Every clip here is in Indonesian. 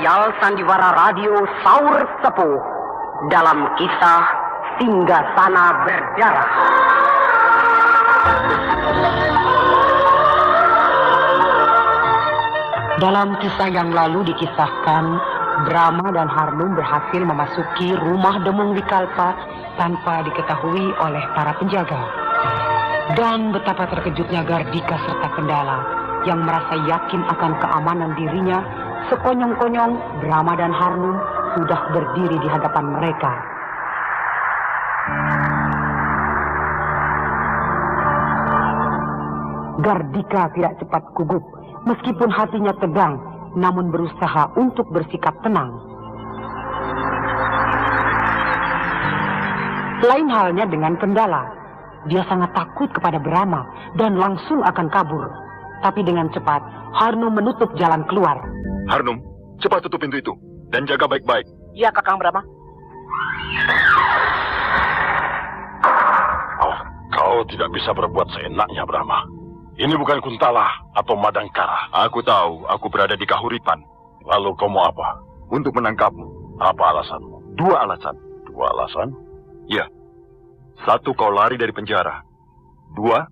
serial Sandiwara Radio Saur Sepuh dalam kisah Singgasana Berdarah. Dalam kisah yang lalu dikisahkan, Brahma dan Harnum berhasil memasuki rumah Demung Wikalpa tanpa diketahui oleh para penjaga. Dan betapa terkejutnya Gardika serta Kendala yang merasa yakin akan keamanan dirinya, sekonyong-konyong Brahma dan Harnum sudah berdiri di hadapan mereka. Gardika tidak cepat gugup, meskipun hatinya tegang, namun berusaha untuk bersikap tenang. Lain halnya dengan Kendala. Dia sangat takut kepada Brahma dan langsung akan kabur. Tapi dengan cepat, Harnum menutup jalan keluar. Harnum, cepat tutup pintu itu dan jaga baik-baik. Iya, Kakang Brahma. Oh, kau tidak bisa berbuat seenaknya, Brahma. Ini bukan Kuntala atau Madangkara. Aku tahu, aku berada di Kahuripan. Lalu kau mau apa? Untuk menangkapmu. Apa alasanmu? Dua alasan. Dua alasan? Ya. Satu, kau lari dari penjara. Dua,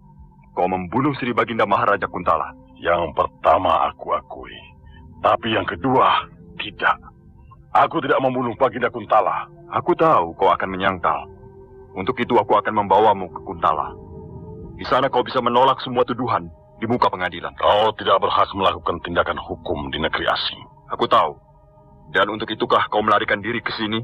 kau membunuh Sri Baginda Maharaja Kuntala. Yang pertama aku akui. Tapi yang kedua, tidak. Aku tidak membunuh Baginda Kuntala. Aku tahu kau akan menyangkal. Untuk itu aku akan membawamu ke Kuntala. Di sana kau bisa menolak semua tuduhan di muka pengadilan. Kau tidak berhak melakukan tindakan hukum di negeri asing. Aku tahu. Dan untuk itukah kau melarikan diri ke sini?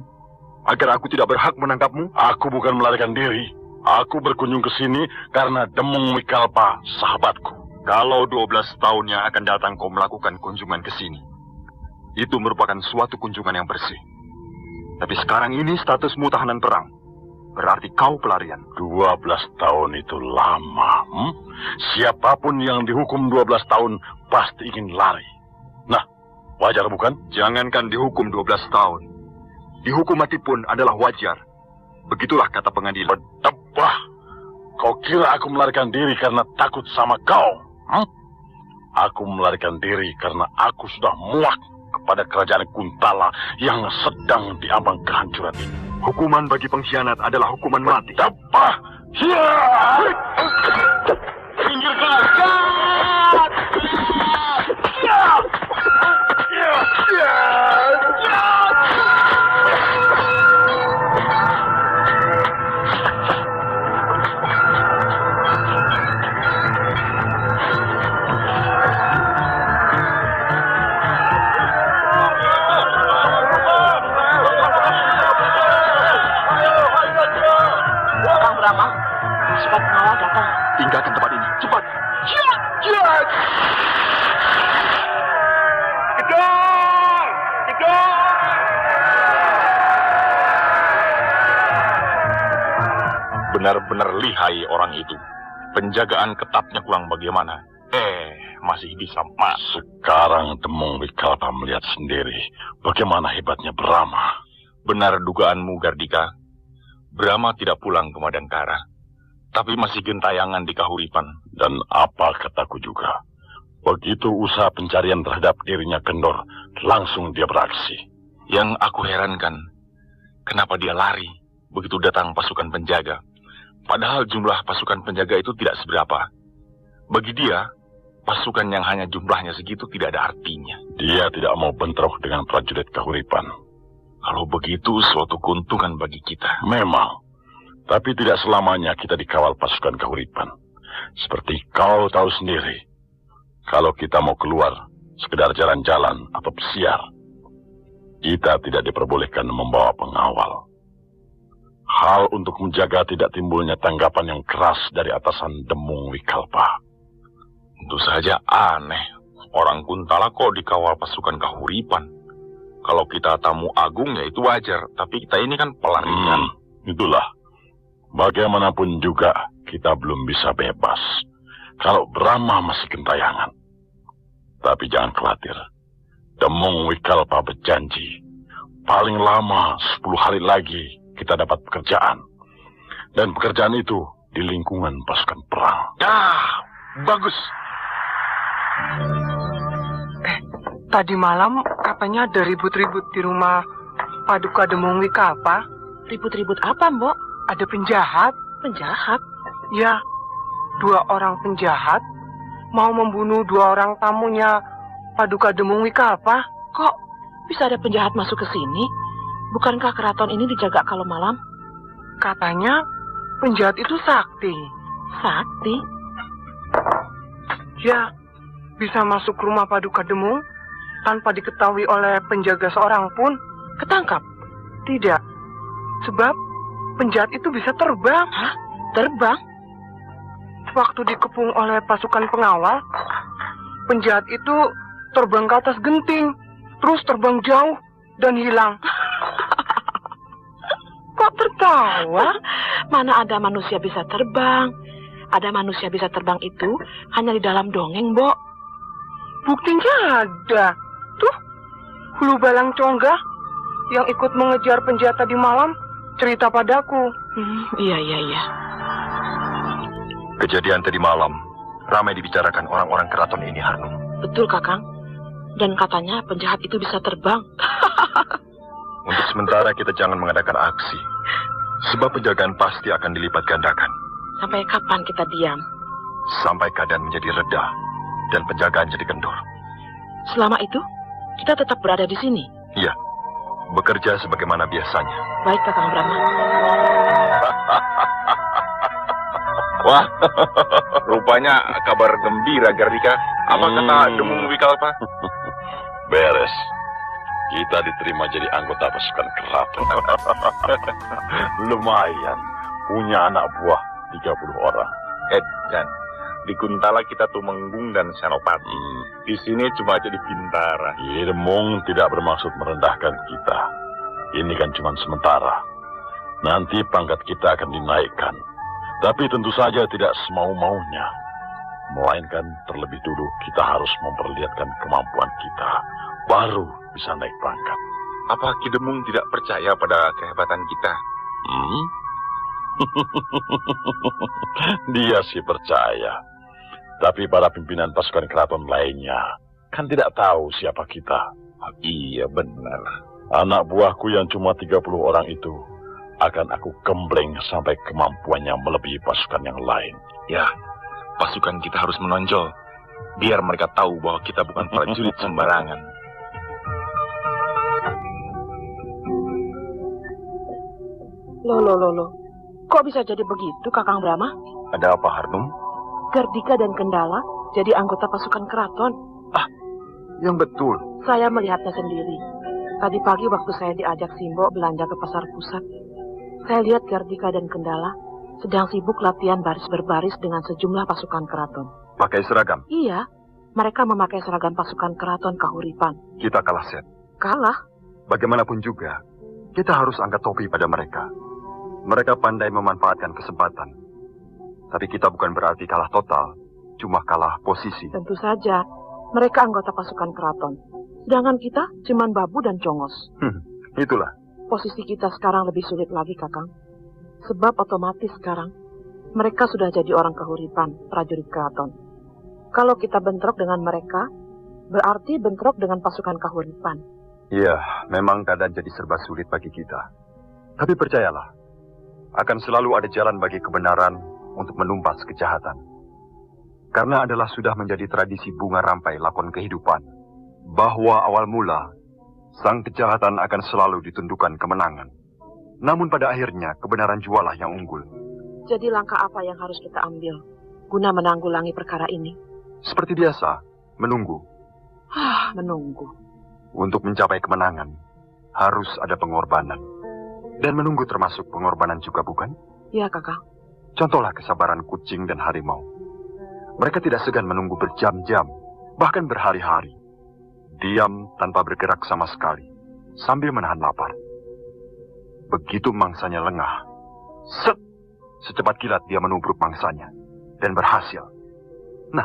Agar aku tidak berhak menangkapmu? Aku bukan melarikan diri. Aku berkunjung ke sini karena Demung Wikalpa, sahabatku. Kalau 12 tahunnya akan datang kau melakukan kunjungan ke sini, itu merupakan suatu kunjungan yang bersih. Tapi sekarang ini statusmu tahanan perang. Berarti kau pelarian. 12 tahun itu lama. Siapapun yang dihukum 12 tahun pasti ingin lari. Nah, wajar bukan? Jangankan dihukum 12 tahun. Dihukum mati pun adalah wajar. Begitulah kata pengadilan. Tebah. Kau kira aku melarikan diri karena takut sama kau? Aku melarikan diri karena aku sudah muak kepada kerajaan Kuntala yang sedang diambang kehancuran ini. Hukuman bagi pengkhianat adalah hukuman mati. Tebah. Pinggirkan. Cepat pengawal datang. Tinggalkan tempat ini. Cepat. Benar-benar lihai orang itu. Penjagaan ketatnya kurang bagaimana. Masih bisa masuk. Sekarang Demung Wikalpa melihat sendiri bagaimana hebatnya Brahma. Benar dugaanmu, Gardika. Brahma tidak pulang ke Madangkara, tapi masih gentayangan di Kahuripan. Dan apa kataku juga, begitu usaha pencarian terhadap dirinya kendor, langsung dia beraksi. Yang aku herankan, kenapa dia lari begitu datang pasukan penjaga, padahal jumlah pasukan penjaga itu tidak seberapa. Bagi dia, pasukan yang hanya jumlahnya segitu tidak ada artinya. Dia tidak mau bentrok dengan prajurit Kahuripan. Kalau begitu, suatu keuntungan bagi kita. Memang. Tapi tidak selamanya kita dikawal pasukan Kahuripan. Seperti kau tahu sendiri. Kalau kita mau keluar, sekedar jalan-jalan atau pesiar, kita tidak diperbolehkan membawa pengawal. Hal untuk menjaga tidak timbulnya tanggapan yang keras dari atasan Demung Wikalpa. Tentu saja aneh. Orang Kuntala kok dikawal pasukan Kahuripan. Kalau kita tamu agung ya itu wajar, tapi kita ini kan pelarian. Itulah. Bagaimanapun juga kita belum bisa bebas. Kalau Brahma masih gentayangan. Tapi jangan khawatir. Demung Wikalpa berjanji. Paling lama 10 hari lagi kita dapat pekerjaan. Dan pekerjaan itu di lingkungan pasukan perang. Bagus. Tadi malam katanya ada ribut-ribut di rumah Paduka Demung Wikalpa. Ribut-ribut apa, Mbok? Ada penjahat. Penjahat? Ya, 2 orang penjahat mau membunuh 2 orang tamunya Paduka Demung Wikalpa. Kok bisa ada penjahat masuk ke sini? Bukankah keraton ini dijaga kalau malam? Katanya penjahat itu sakti. Sakti? Ya, bisa masuk ke rumah Paduka Demung tanpa diketahui oleh penjaga seorang pun. Ketangkap? Tidak, sebab penjahat itu bisa terbang. Hah? Terbang? Waktu dikepung oleh pasukan pengawal, penjahat itu terbang ke atas genting, terus terbang jauh dan hilang. Kok tertawa? Mana ada manusia bisa terbang? Ada manusia bisa terbang itu hanya di dalam dongeng, Mbok. Buktinya ada. Tuh, Hulu Balang Congga yang ikut mengejar penjahat tadi malam cerita padaku. Iya. Kejadian tadi malam ramai dibicarakan orang-orang keraton ini, Harnum. Betul, Kakang. Dan katanya penjahat itu bisa terbang. Untuk sementara kita jangan mengadakan aksi. Sebab penjagaan pasti akan dilipat gandakan. Sampai kapan kita diam? Sampai keadaan menjadi reda dan penjagaan jadi kendor. Selama itu, kita tetap berada di sini. Iya, bekerja sebagaimana biasanya. Baik, Kakang Brahma. Wah, rupanya kabar gembira, Gardika. Apa kata Demung Wikalpa? Beres. Kita diterima jadi anggota pasukan keraton. Lumayan. Punya anak buah 30 orang. Dan di Kuntala kita Tumenggung dan Senopati. Di sini cuma jadi Bintara. Demung tidak bermaksud merendahkan kita. Ini kan cuma sementara. Nanti pangkat kita akan dinaikkan. Tapi tentu saja tidak semau-maunya. Melainkan terlebih dulu kita harus memperlihatkan kemampuan kita. Baru bisa naik pangkat. Apa Ki Demung tidak percaya pada kehebatan kita? Dia sih percaya. Tapi para pimpinan pasukan keraton lainnya kan tidak tahu siapa kita. Iya benar. Anak buahku yang cuma 30 orang itu akan aku gembleng sampai kemampuannya melebihi pasukan yang lain. Ya, pasukan kita harus menonjol. Biar mereka tahu bahwa kita bukan prajurit sembarangan. Loh. Kok bisa jadi begitu, Kakang Brahma? Ada apa, Harnum? Gardika dan Kendala jadi anggota pasukan keraton. Yang betul. Saya melihatnya sendiri. Tadi pagi waktu saya diajak Simbo belanja ke pasar pusat, saya lihat Gardika dan Kendala sedang sibuk latihan baris berbaris dengan sejumlah pasukan keraton. Pakai seragam? Iya, mereka memakai seragam pasukan keraton Kahuripan. Kita kalah, Set. Kalah? Bagaimanapun juga, kita harus angkat topi pada mereka. Mereka pandai memanfaatkan kesempatan. Tapi kita bukan berarti kalah total, cuma kalah posisi. Tentu saja, mereka anggota pasukan keraton. Sedangkan kita cuman babu dan congos. Itulah. Posisi kita sekarang lebih sulit lagi, Kakang. Sebab otomatis sekarang, mereka sudah jadi orang Kahuripan, prajurit keraton. Kalau kita bentrok dengan mereka, berarti bentrok dengan pasukan Kahuripan. Iya, memang keadaan jadi serba sulit bagi kita. Tapi percayalah, akan selalu ada jalan bagi kebenaran untuk menumpas kejahatan. Karena adalah sudah menjadi tradisi bunga rampai lakon kehidupan, bahwa awal mula, sang kejahatan akan selalu ditundukkan kemenangan. Namun pada akhirnya, kebenaran jualah yang unggul. Jadi langkah apa yang harus kita ambil guna menanggulangi perkara ini? Seperti biasa, menunggu. Menunggu. Untuk mencapai kemenangan, harus ada pengorbanan. Dan menunggu termasuk pengorbanan juga, bukan? Ya, Kakang. Contohlah kesabaran kucing dan harimau. Mereka tidak segan menunggu berjam-jam, bahkan berhari-hari. Diam tanpa bergerak sama sekali, sambil menahan lapar. Begitu mangsanya lengah, secepat kilat dia menubruk mangsanya, dan berhasil. Nah,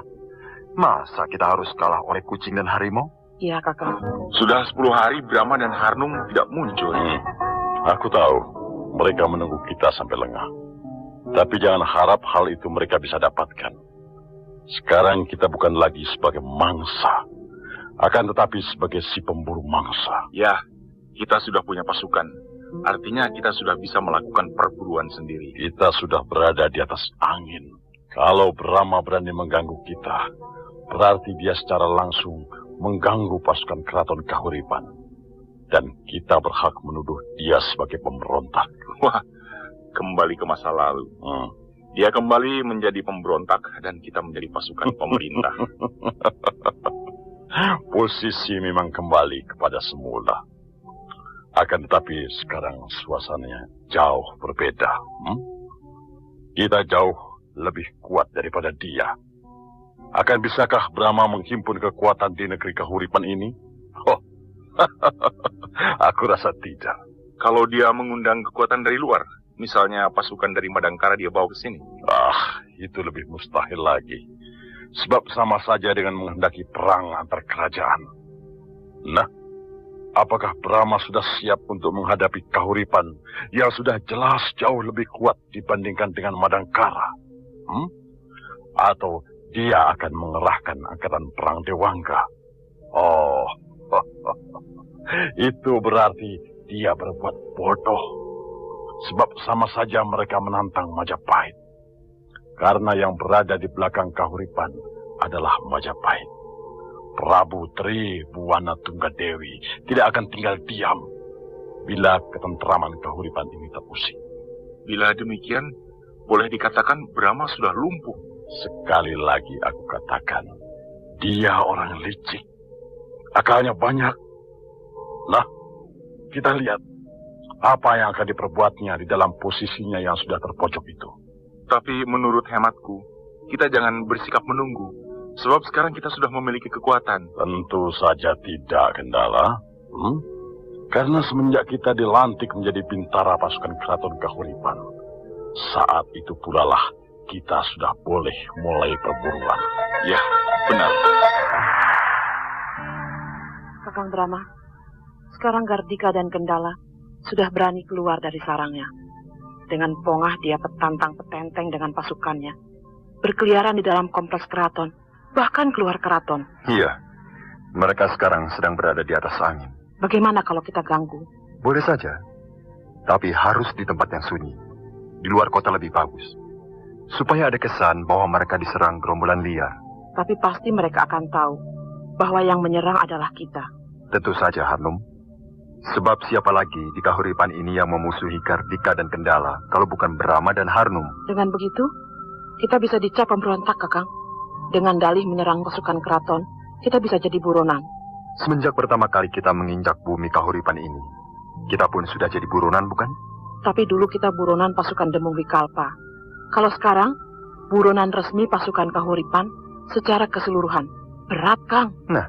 masa kita harus kalah oleh kucing dan harimau? Iya, Kakang. Sudah 10 hari Brahma dan Harnum tidak muncul. Aku tahu, mereka menunggu kita sampai lengah. Tapi jangan harap hal itu mereka bisa dapatkan. Sekarang kita bukan lagi sebagai mangsa, Akan tetapi sebagai si pemburu mangsa. Ya, kita sudah punya pasukan. Artinya kita sudah bisa melakukan perburuan sendiri. Kita sudah berada di atas angin. Kalau Brahma berani mengganggu kita, berarti dia secara langsung mengganggu pasukan keraton Kahuripan. Dan kita berhak menuduh dia sebagai pemberontak. Wah, kembali ke masa lalu. Dia kembali menjadi pemberontak dan kita menjadi pasukan pemerintah. Posisi memang kembali kepada semula. Akan tetapi sekarang suasananya jauh berbeda. Kita jauh lebih kuat daripada dia. Akan bisakah Brahma menghimpun kekuatan di negeri Kahuripan ini? Oh, aku rasa tidak. Kalau dia mengundang kekuatan dari luar, misalnya pasukan dari Madangkara dia bawa ke sini. Itu lebih mustahil lagi. Sebab sama saja dengan menghendaki perang antar kerajaan. Nah, apakah Brahma sudah siap untuk menghadapi Kahuripan yang sudah jelas jauh lebih kuat dibandingkan dengan Madangkara? Atau dia akan mengerahkan angkatan perang Dewangga? Oh, itu berarti dia berbuat bodoh. Sebab sama saja mereka menantang Majapahit. Karena yang berada di belakang Kahuripan adalah Majapahit. Prabu Tri Buwana Tunggadewi tidak akan tinggal diam bila ketentraman Kahuripan ini terusik. Bila demikian, boleh dikatakan Brahma sudah lumpuh. Sekali lagi aku katakan, dia orang licik. Akalnya banyak. Nah, kita lihat apa yang akan diperbuatnya di dalam posisinya yang sudah terpojok itu. Tapi menurut hematku, kita jangan bersikap menunggu. Sebab sekarang kita sudah memiliki kekuatan. Tentu saja tidak, Kendala. Karena semenjak kita dilantik menjadi bintara pasukan keraton Kahuripan, saat itu pula lah kita sudah boleh mulai perburuan. Ya, benar. Kakang Brahma, sekarang Gardika dan Kendala sudah berani keluar dari sarangnya. Dengan pongah dia petantang-petenteng dengan pasukannya. Berkeliaran di dalam kompleks keraton, bahkan keluar keraton. Iya, mereka sekarang sedang berada di atas angin. Bagaimana kalau kita ganggu? Boleh saja, tapi harus di tempat yang sunyi. Di luar kota lebih bagus. Supaya ada kesan bahwa mereka diserang gerombolan liar. Tapi pasti mereka akan tahu bahwa yang menyerang adalah kita. Tentu saja, Harnum. Sebab siapa lagi di Kahuripan ini yang memusuhi Gardika dan Kendala kalau bukan Brahma dan Harnum? Dengan begitu, kita bisa dicap pemberontak, Kakang. Dengan dalih menyerang pasukan keraton, kita bisa jadi buronan. Semenjak pertama kali kita menginjak bumi Kahuripan ini, kita pun sudah jadi buronan, bukan? Tapi dulu kita buronan pasukan Demung Wikalpa. Kalau sekarang, buronan resmi pasukan Kahuripan secara keseluruhan. Berat, Kang. Nah,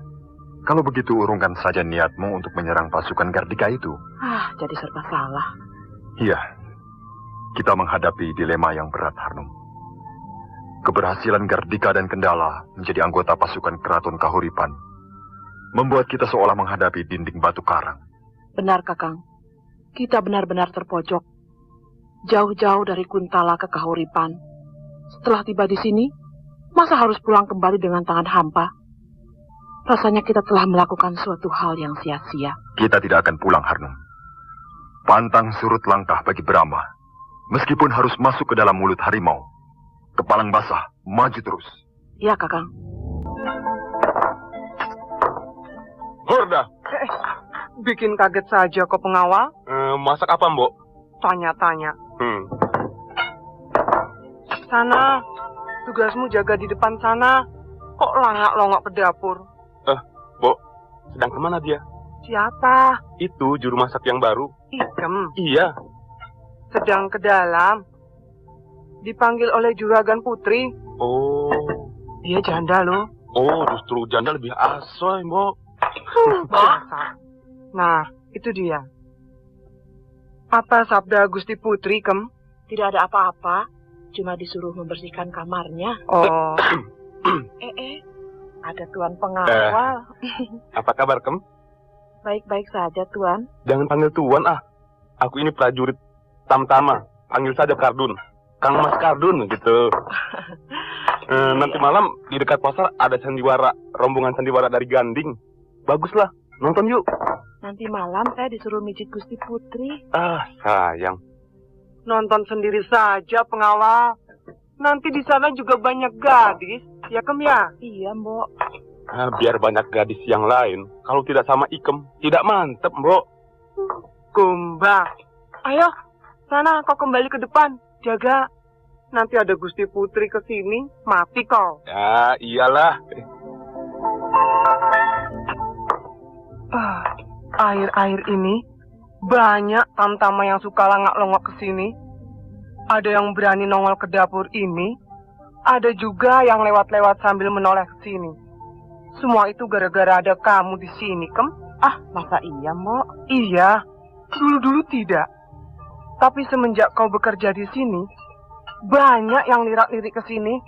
kalau begitu urungkan saja niatmu untuk menyerang pasukan Gardika itu. Jadi serba salah. Iya, kita menghadapi dilema yang berat, Harnum. Keberhasilan Gardika dan Kendala menjadi anggota pasukan keraton Kahuripan membuat kita seolah menghadapi dinding batu karang. Benar, Kakang. Kita benar-benar terpojok. Jauh-jauh dari Kuntala ke Kahuripan. Setelah tiba di sini, masa harus pulang kembali dengan tangan hampa? Rasanya kita telah melakukan suatu hal yang sia-sia. Kita tidak akan pulang, Harnum. Pantang surut langkah bagi Brahma. Meskipun harus masuk ke dalam mulut harimau. Kepalang basah, maju terus. Ya, Kakang. Horda, Bikin kaget saja kok pengawal. masak apa, Mbok? Tanya-tanya. Sana, tugasmu jaga di depan sana. Kok langak-longok ke dapur? Mbok, sedang kemana dia? Siapa? Itu juru masak yang baru. Ikem. Iya. Sedang ke dalam. Dipanggil oleh Juragan Putri. Oh. Dia janda loh. Oh, justru janda lebih asoy, Mbok. Biasa. Nah, itu dia. Apa sabda Gusti Putri, Kem? Tidak ada apa-apa. Cuma disuruh membersihkan kamarnya. Oh, Ada Tuan pengawal. Apa kabar, Kem? Baik-baik saja, Tuan. Jangan panggil Tuan, ah. Aku ini prajurit Tamtama. Panggil saja Kardun. Kang Mas Kardun, gitu. Nanti malam di dekat pasar ada sandiwara, rombongan sandiwara dari Ganding. Baguslah, nonton yuk. Nanti malam saya disuruh mijit Gusti Putri. Ah, sayang. Nonton sendiri saja, pengawal. Nanti di sana juga banyak gadis, ya Kem ya? Iya, Mbok. Biar banyak gadis yang lain. Kalau tidak sama Ikem, tidak mantep, Mbok. Kumba. Ayo, sana kau kembali ke depan. Jaga. Nanti ada Gusti Putri ke sini, mati kau. Ya, iyalah. Air-air ini banyak tamtama yang suka langak-longok ke sini. Ada yang berani nongol ke dapur ini. Ada juga yang lewat-lewat sambil menoleh ke sini. Semua itu gara-gara ada kamu di sini, Kem. Ah, masa iya, Mbok? Iya, dulu-dulu tidak. Tapi semenjak kau bekerja di sini, banyak yang lirak-lirik ke sini.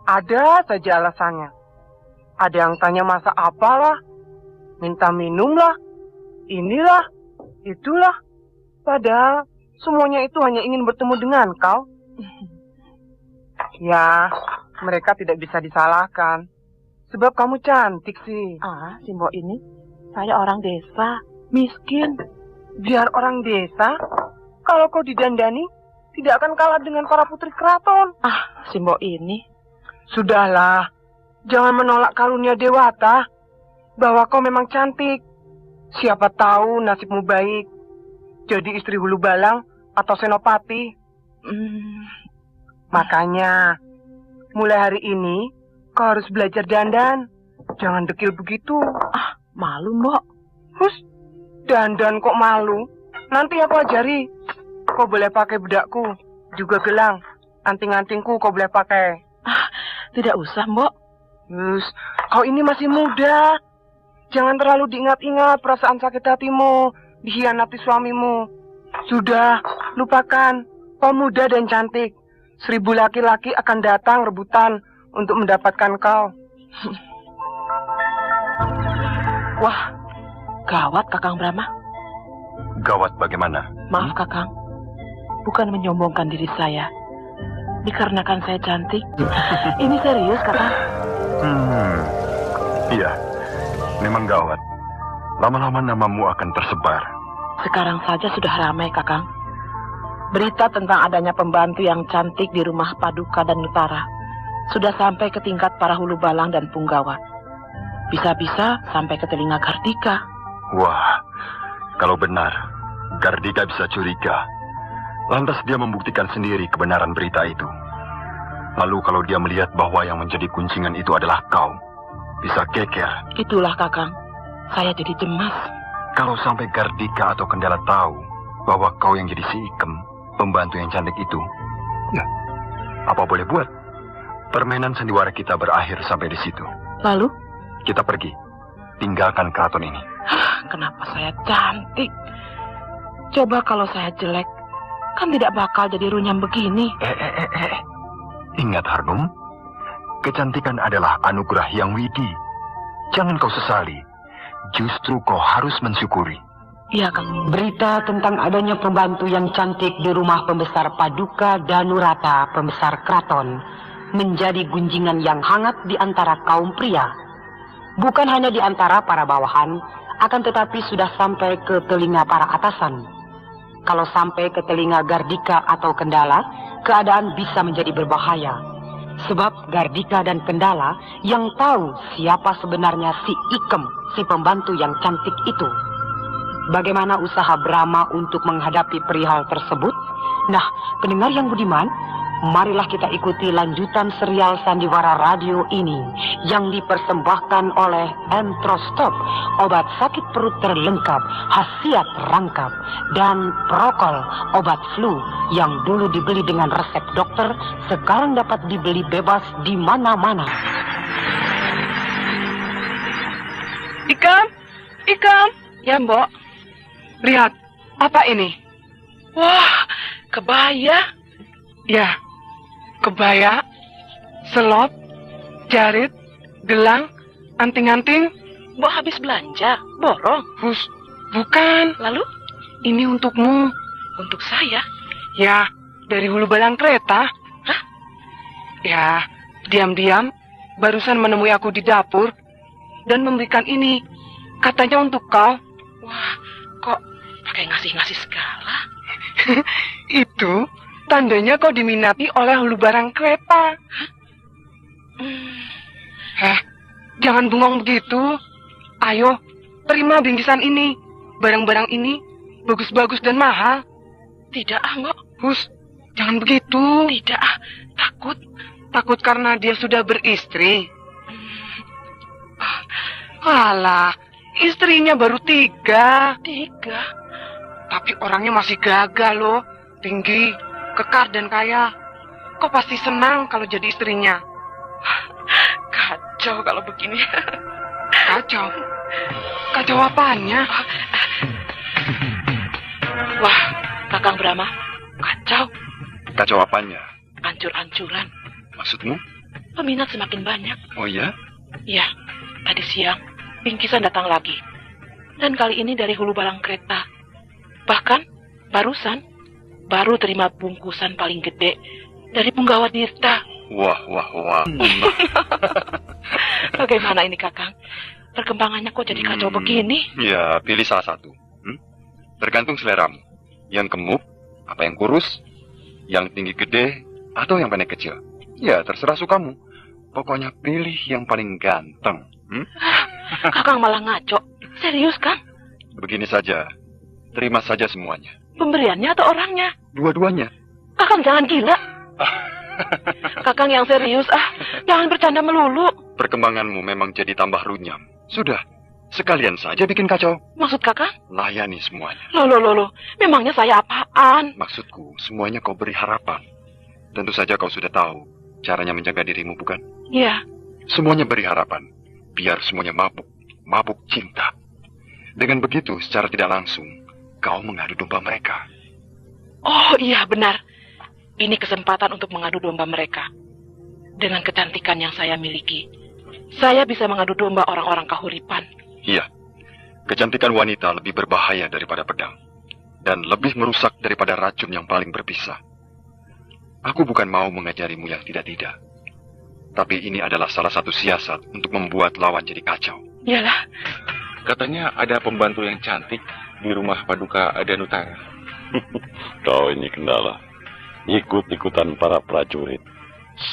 Ada saja alasannya. Ada yang tanya masak apalah, minta minum lah, inilah, itulah. Padahal semuanya itu hanya ingin bertemu dengan kau. Ya, mereka tidak bisa disalahkan. Sebab kamu cantik sih. Ah, si Mbok ini, saya orang desa, miskin. Biar orang desa, kalau kau didandani, tidak akan kalah dengan para putri keraton. Ah, si Mbok ini. Sudahlah, jangan menolak karunia Dewata, bahwa kau memang cantik. Siapa tahu nasibmu baik, jadi istri hulu balang atau senopati. Makanya, mulai hari ini, kau harus belajar dandan. Jangan dekil begitu. Ah, malu, Mbok. Hus, dandan kok malu? Nanti aku ajari. Kau boleh pakai bedakku, juga gelang. Anting-antingku kau boleh pakai. Ah, tidak usah, Mbok. Hus, kau ini masih muda. Jangan terlalu diingat-ingat perasaan sakit hatimu, dikhianati suamimu. Sudah, lupakan. Kau muda dan cantik. 1000 laki-laki akan datang rebutan untuk mendapatkan kau. Wah, gawat Kakang Brahma. Gawat bagaimana? Maaf, Kakang. Bukan menyombongkan diri saya. Dikarenakan saya cantik. Ini serius, Kakang. Iya, memang gawat. Lama-lama namamu akan tersebar. Sekarang saja sudah ramai, Kakang. Berita tentang adanya pembantu yang cantik di rumah Paduka dan Nutara sudah sampai ke tingkat para hulu balang dan punggawa. Bisa-bisa sampai ke telinga Gardika. Wah, kalau benar, Gardika bisa curiga. Lantas dia membuktikan sendiri kebenaran berita itu. Lalu kalau dia melihat bahwa yang menjadi kuncingan itu adalah kau, bisa geger. Itulah, Kakang. Saya jadi cemas. Kalau sampai Gardika atau Kendala tahu bahwa kau yang jadi si Ikem, pembantu yang cantik itu, ya, apa boleh buat? Permainan sandiwara kita berakhir sampai di situ. Lalu? Kita pergi, tinggalkan keraton ini. Kenapa saya cantik? Coba kalau saya jelek, kan tidak bakal jadi runyam begini. Ingat, Harnum, kecantikan adalah anugerah yang widi. Jangan kau sesali. Justru kau harus mensyukuri. Iya, Kang. Berita tentang adanya pembantu yang cantik di rumah pembesar Paduka Danurata, pembesar keraton, menjadi gunjingan yang hangat di antara kaum pria. Bukan hanya di antara para bawahan, akan tetapi sudah sampai ke telinga para atasan. Kalau sampai ke telinga Gardika atau Kendala, keadaan bisa menjadi berbahaya. Sebab Gardika dan Kendala yang tahu siapa sebenarnya si Ikem, si pembantu yang cantik itu. Bagaimana usaha Brahma untuk menghadapi perihal tersebut? Nah, pendengar yang budiman, marilah kita ikuti lanjutan serial Sandiwara Radio ini yang dipersembahkan oleh Entrostop, obat sakit perut terlengkap, khasiat rangkap, dan Prokol, obat flu yang dulu dibeli dengan resep dokter, sekarang dapat dibeli bebas di mana-mana. Ikam, Ya, Mbok. lihat, apa ini? Wah, kebaya. Ya, kebaya, selop, jarit, gelang, anting-anting. Mbok habis belanja, borong. Hus, bukan. Lalu, Ini untukmu. untuk saya. Ya, dari hulu balang kereta. Hah? Ya, diam-diam, barusan menemui aku di dapur dan memberikan ini. Katanya untuk kau. Wah, kok pakai ngasih-ngasih segala? Itu tandanya kau diminati oleh hulu barang kereta. Jangan bengong begitu. Ayo, terima bingkisan ini. Barang-barang ini bagus-bagus dan mahal. Tidak, Mbok. Hus, jangan begitu. Tidak, takut. Takut karena dia sudah beristri. Alah, istrinya baru 3. 3. Tapi orangnya masih gagah loh. Tinggi, kekar dan kaya. Kau pasti senang kalau jadi istrinya. Kacau kalau begini. Kacau? Kacau apanya? Wah, Kakang Brahma, kacau. Kacau apanya? Hancur-hancuran. Maksudmu? Peminat semakin banyak. Oh ya? Ya, tadi siang bingkisan datang lagi. Dan kali ini dari hulu balang kereta. Bahkan, baru terima bungkusan paling gede dari Punggawa Dirta. Wah. Bagaimana ini, Kakang? Perkembangannya kok jadi kacau begini? Ya, pilih salah satu. Tergantung seleramu. Yang gemuk, apa yang kurus, yang tinggi gede, atau yang pendek kecil. Ya, terserah sukamu. Pokoknya pilih yang paling ganteng. Kakang malah ngaco. Serius, Kang? Begini saja. Terima saja semuanya. Pemberiannya atau orangnya? Dua-duanya. Kakang jangan gila. Kakang yang serius, jangan bercanda melulu. Perkembanganmu memang jadi tambah runyam. Sudah, sekalian saja bikin kacau. Maksud Kakang? Layani semuanya. Loh. Memangnya saya apaan? Maksudku, semuanya kau beri harapan. Tentu saja kau sudah tahu caranya menjaga dirimu, bukan? Iya. Semuanya beri harapan. Biar semuanya mabuk cinta. Dengan begitu, secara tidak langsung, kau mengadu domba mereka. Oh iya, benar. Ini kesempatan untuk mengadu domba mereka. Dengan kecantikan yang saya miliki, saya bisa mengadu domba orang-orang Kahuripan. Iya, kecantikan wanita lebih berbahaya daripada pedang. Dan lebih merusak daripada racun yang paling berbisa. Aku bukan mau mengajarimu yang tidak-tidak. Tapi ini adalah salah satu siasat untuk membuat lawan jadi kacau. Iyalah. Katanya ada pembantu yang cantik di rumah Paduka Danutara. Kau ini Kendala. Ikut-ikutan para prajurit.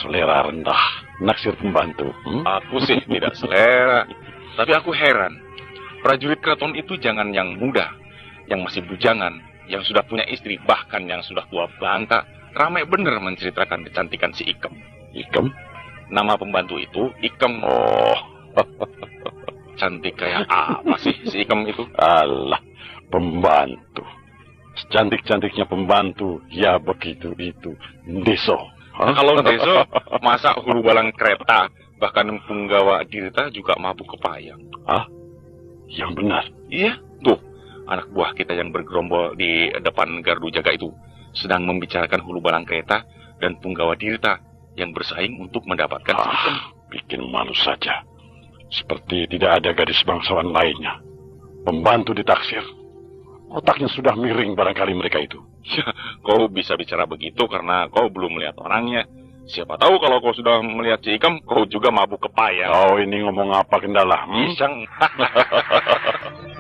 Selera rendah. Naksir pembantu. Aku sih tidak selera. Tapi aku heran. Prajurit keraton itu jangan yang muda. Yang masih bujangan. Yang sudah punya istri. Bahkan yang sudah tua banta. Ramai bener menceritakan kecantikan si Ikem. Ikem? Nama pembantu itu Ikem. Oh. Cantik kayak apa sih si Ikem itu? Alah, pembantu. Secantik-cantiknya pembantu, ya begitu itu. Deso. Kalau Deso, masa hulu balang kereta, bahkan Punggawa Dirta juga mabuk kepayang. Hah? Yang benar? Iya, tuh. Anak buah kita yang bergerombol di depan gardu jaga itu sedang membicarakan hulu balang kereta dan Punggawa Dirta yang bersaing untuk mendapatkan si Ikem. Bikin malu saja. Seperti tidak ada gadis bangsawan lainnya. Pembantu ditaksir. Otaknya sudah miring barangkali mereka itu. Ya, kau bisa bicara begitu karena kau belum melihat orangnya. Siapa tahu kalau kau sudah melihat si Ikem, kau juga mabuk kepayang. Kau ini ngomong apa Kendala? Iseng.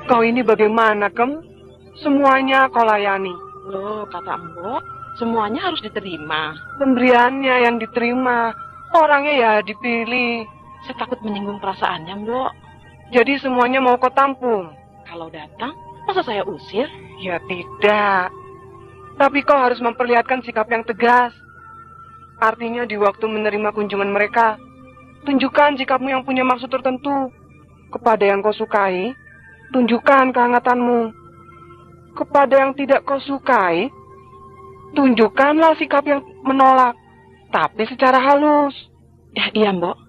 Kau ini bagaimana, Kem? Semuanya kau layani. Loh, kata Mbok, semuanya harus diterima. Pemberiannya yang diterima. Orangnya ya dipilih. Saya takut menyinggung perasaannya, Mbok. Jadi semuanya mau kau tampung? Kalau datang, masa saya usir? Ya tidak. Tapi kau harus memperlihatkan sikap yang tegas. Artinya di waktu menerima kunjungan mereka, tunjukkan sikapmu yang punya maksud tertentu. Kepada yang kau sukai, tunjukkan kehangatanmu. Kepada yang tidak kau sukai, tunjukkanlah sikap yang menolak, tapi secara halus. Ya, iya, Mbok.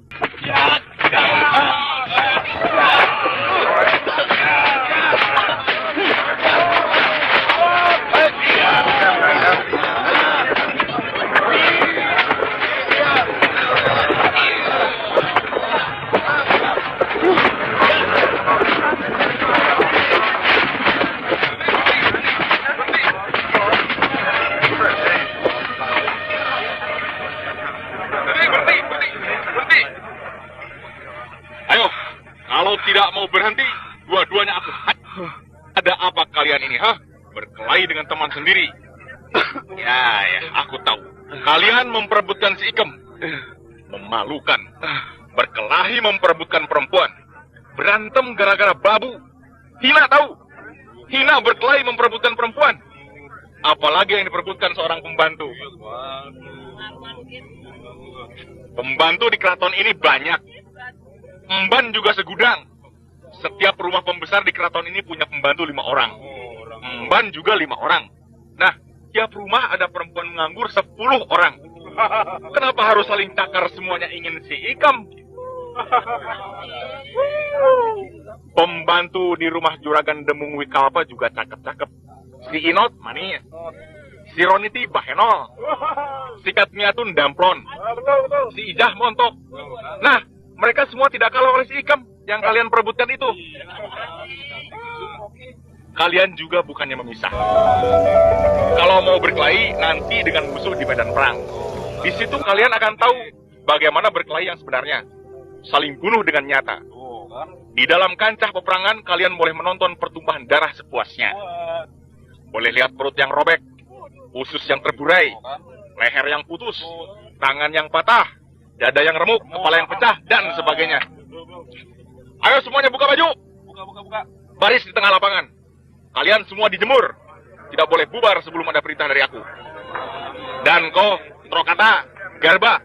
Ayo, kalau tidak mau berhenti, Dua-duanya aku. Ada apa kalian ini, ha? Berkelahi dengan teman sendiri. Ya, aku tahu. Kalian memperebutkan si Ikem. Memalukan. Berkelahi memperebutkan perempuan. Berantem gara-gara babu. Hina tahu. Hina berkelahi memperebutkan perempuan. Apalagi yang diperebutkan seorang pembantu. Pembantu di keraton ini banyak. Emban juga segudang. Setiap rumah pembesar di keraton ini punya pembantu 5 orang. Emban juga 5 orang. Nah, tiap rumah ada perempuan menganggur 10 orang. Kenapa harus saling cakar semuanya ingin si Ikam? Pembantu di rumah Juragan Demung Wikalpa juga cakep-cakep. Si Inot manis. Si Roniti bahenol. Si Katmiatun damplon. Si Ijah montok. Nah, mereka semua tidak kalah oleh si Ikam yang kalian perebutkan itu. Kalian juga bukannya memisah. Kalau mau berkelahi, nanti dengan musuh di medan perang. Di situ kalian akan tahu bagaimana berkelahi yang sebenarnya. Saling bunuh dengan nyata. Di dalam kancah peperangan, kalian boleh menonton pertumpahan darah sepuasnya. Boleh lihat perut yang robek, usus yang terburai, leher yang putus, tangan yang patah, dada yang remuk, kepala yang pecah, dan sebagainya. Ayo semuanya buka baju. Buka. Baris di tengah lapangan. Kalian semua dijemur. Tidak boleh bubar sebelum ada perintah dari aku. Dan kau, Trokata, Garba,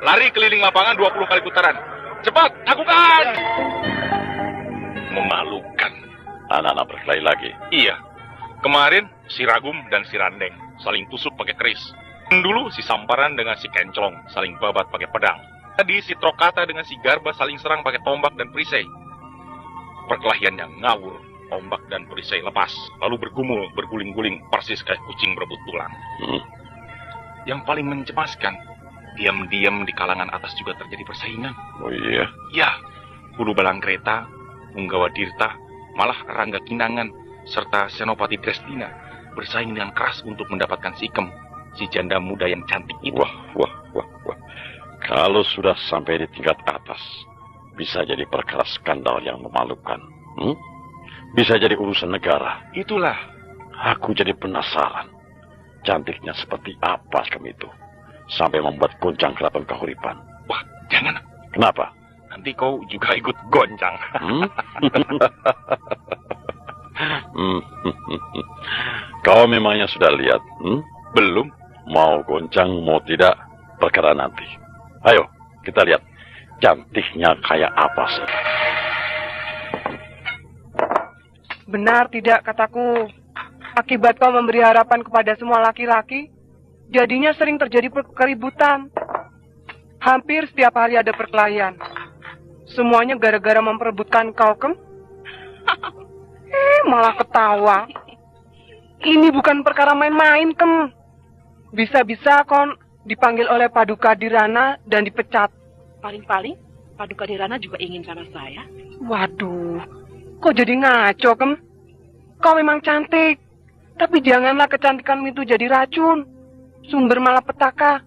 lari keliling lapangan 20 kali putaran. Cepat, lakukan! Memalukan. Anak-anak berkelahi lagi. Iya. Kemarin si Ragum dan si Randeng saling tusuk pakai keris. Dulu si Samparan dengan si Kenclong saling babat pakai pedang. Tadi si Trokata dengan si Garba saling serang pakai tombak dan perisai. Perkelahian yang ngawur, tombak dan perisai lepas, lalu bergumul, berguling-guling, persis kayak kucing berebut tulang. Yang paling mencemaskan, diam-diam di kalangan atas juga terjadi persaingan. Oh iya? Ya, Hulu Balangkreta, Punggawa Dirta, malah Rangga Kinangan, serta Senopati Drestina bersaing dengan keras untuk mendapatkan si Ikem, si janda muda yang cantik itu. Wah. Kalau sudah sampai di tingkat atas, bisa jadi perkara skandal yang memalukan. Bisa jadi urusan negara. Itulah. Aku jadi penasaran. Cantiknya seperti apa Ikem itu? Sampai membuat goncang keraton Kahuripan. Wah, jangan. Kenapa? Nanti kau juga ikut goncang. Kau memangnya sudah lihat? Belum. Mau goncang, mau tidak, perkara nanti. Ayo, kita lihat. Cantiknya kayak apa sih? Benar tidak kataku? Akibat kau memberi harapan kepada semua laki-laki, jadinya sering terjadi keributan. Hampir setiap hari ada perkelahian. Semuanya gara-gara memperebutkan kau, Kem. Malah ketawa. Ini bukan perkara main-main, Kem. Bisa-bisa kau dipanggil oleh Paduka Dirana dan dipecat. Paling-paling, Paduka Dirana juga ingin sama saya. Waduh, kok jadi ngaco, Kem? Kau memang cantik. Tapi janganlah kecantikanmu itu jadi racun. Sumber malapetaka.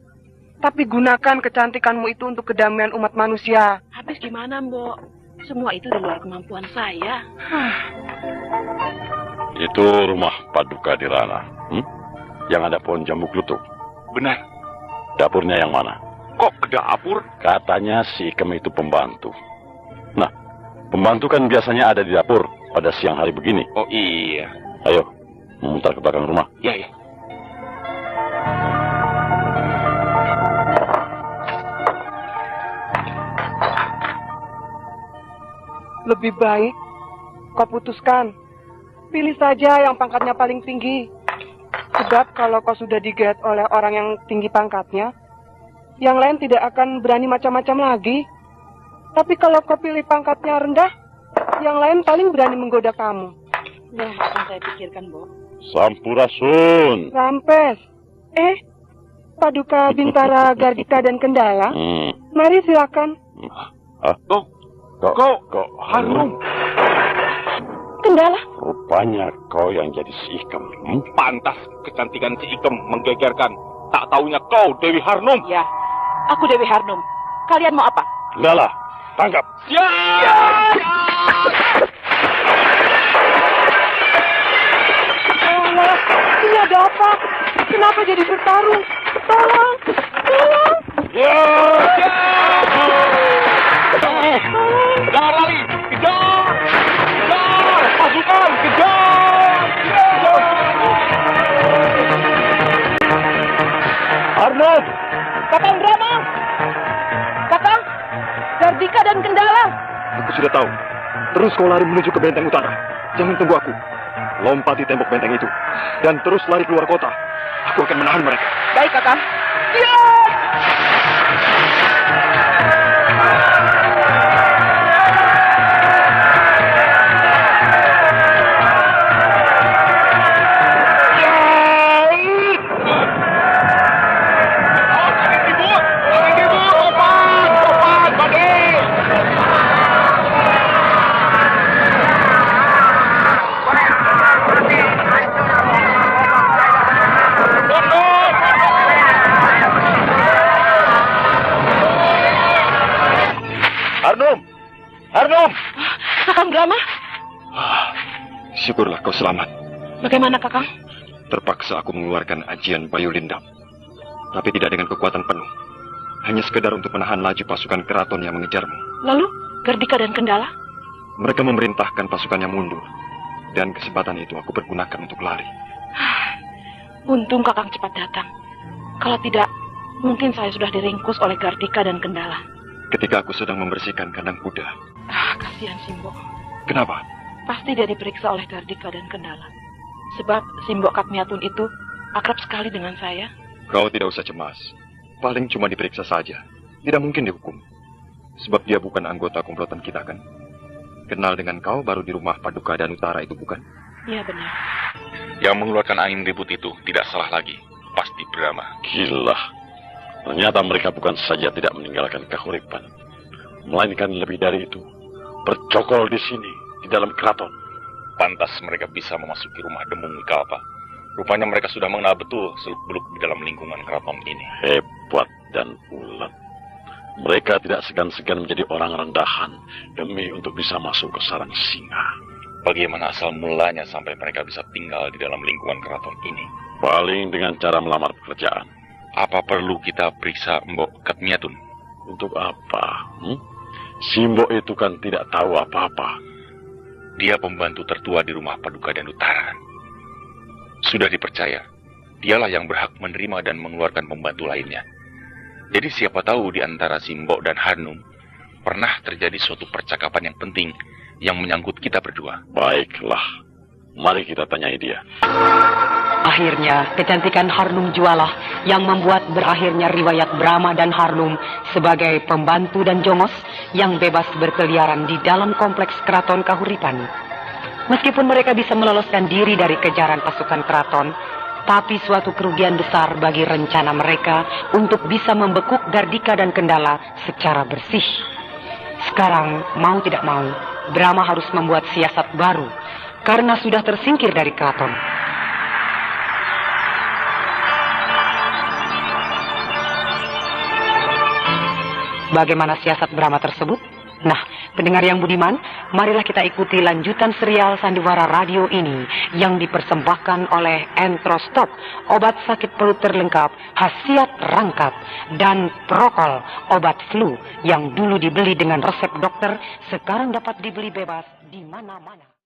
Tapi gunakan kecantikanmu itu untuk kedamaian umat manusia. Habis gimana, Mbok? Semua itu di luar kemampuan saya. Itu rumah Paduka Dirana. Yang ada pohon jambu klutuk. Benar. Dapurnya yang mana? Kok ke dapur? Katanya si Ikem itu pembantu. Nah, pembantu kan biasanya ada di dapur pada siang hari begini. Oh iya. Ayo, memutar ke belakang rumah. Ya. Lebih baik kau putuskan. Pilih saja yang pangkatnya paling tinggi. Sebab kalau kau sudah digeret oleh orang yang tinggi pangkatnya, yang lain tidak akan berani macam-macam lagi. Tapi kalau kau pilih pangkatnya rendah, yang lain paling berani menggoda kamu. Ya, akan saya pikirkan, Mbok. Sampurasun. Rampes. Paduka Bintara, Gardika, dan Kendala. Mari silakan. Kok harum? Kendala. Rupanya kau yang jadi si Ikem. Pantas kecantikan si Ikem menggegerkan. Tak taunya kau Dewi Harnum. Ya, aku Dewi Harnum. Kalian mau apa? Kendala, tangkap. Siap! Allah, ini ada apa? Kenapa jadi bertarung? Tolong, tolong. Kejar lari! Kejar! Kejar! Pasukan! Kejar! Arnold! Kakang Brahma! Kakang, Gardika dan Kendala. Aku sudah tahu. Terus kau lari menuju ke benteng utara. Jangan tunggu aku. Lompati tembok benteng itu. Dan terus lari keluar kota. Aku akan menahan mereka. Baik, Kakang. Arnum! Kakang Brahma, Syukurlah kau selamat. bagaimana Kakang? Terpaksa aku mengeluarkan ajian Bayu Lindam. Tapi tidak dengan kekuatan penuh. Hanya sekedar untuk menahan laju pasukan keraton yang mengejarmu. Lalu, Gardika dan Kendala? Mereka memerintahkan pasukannya mundur. Dan kesempatan itu aku pergunakan untuk lari. Untung Kakang cepat datang. Kalau tidak, mungkin saya sudah diringkus oleh Gardika dan Kendala. Ketika aku sedang membersihkan kandang kuda. Kasihan Simbo. Kenapa? Pasti dia diperiksa oleh Gardika dan Kendala. Sebab Simbo Katmiatun itu akrab sekali dengan saya. Kau tidak usah cemas. Paling cuma diperiksa saja. Tidak mungkin dihukum. Sebab dia bukan anggota komplotan kita kan? Kenal dengan kau baru di rumah Paduka dan Utara itu bukan? Iya benar. Yang mengeluarkan angin ribut itu tidak salah lagi. Pasti Brahma. Gila. Ternyata mereka bukan saja tidak meninggalkan Kahuripan, melainkan lebih dari itu, bercokol di sini, di dalam keraton. Pantas mereka bisa memasuki rumah Demung Wikalpa. Rupanya mereka sudah mengenal betul seluk-beluk di dalam lingkungan keraton ini. Hebat dan ulet. Mereka tidak segan-segan menjadi orang rendahan demi untuk bisa masuk ke sarang singa. Bagaimana asal mulanya sampai mereka bisa tinggal di dalam lingkungan keraton ini? Paling dengan cara melamar pekerjaan. Apa perlu kita periksa Mbok Katmiatun? Untuk apa? Simbo itu kan tidak tahu apa-apa. Dia pembantu tertua di rumah Paduka dan Utara. Sudah dipercaya, dialah yang berhak menerima dan mengeluarkan pembantu lainnya. Jadi siapa tahu di antara Simbo dan Hanum pernah terjadi suatu percakapan yang penting yang menyangkut kita berdua. Baiklah, mari kita tanyai dia. Akhirnya, kecantikan Harnum jualah yang membuat berakhirnya riwayat Brahma dan Harnum sebagai pembantu dan jongos yang bebas berkeliaran di dalam kompleks keraton Kahuripan. Meskipun mereka bisa meloloskan diri dari kejaran pasukan keraton, tapi suatu kerugian besar bagi rencana mereka untuk bisa membekuk Gardika dan Kendala secara bersih. Sekarang, mau tidak mau, Brahma harus membuat siasat baru karena sudah tersingkir dari keraton. Bagaimana siasat Brahma tersebut? Nah, pendengar yang budiman, marilah kita ikuti lanjutan serial Sandiwara Radio ini yang dipersembahkan oleh Entrostop, obat sakit perut terlengkap, khasiat rangkap, dan Prokol, obat flu yang dulu dibeli dengan resep dokter, sekarang dapat dibeli bebas di mana-mana.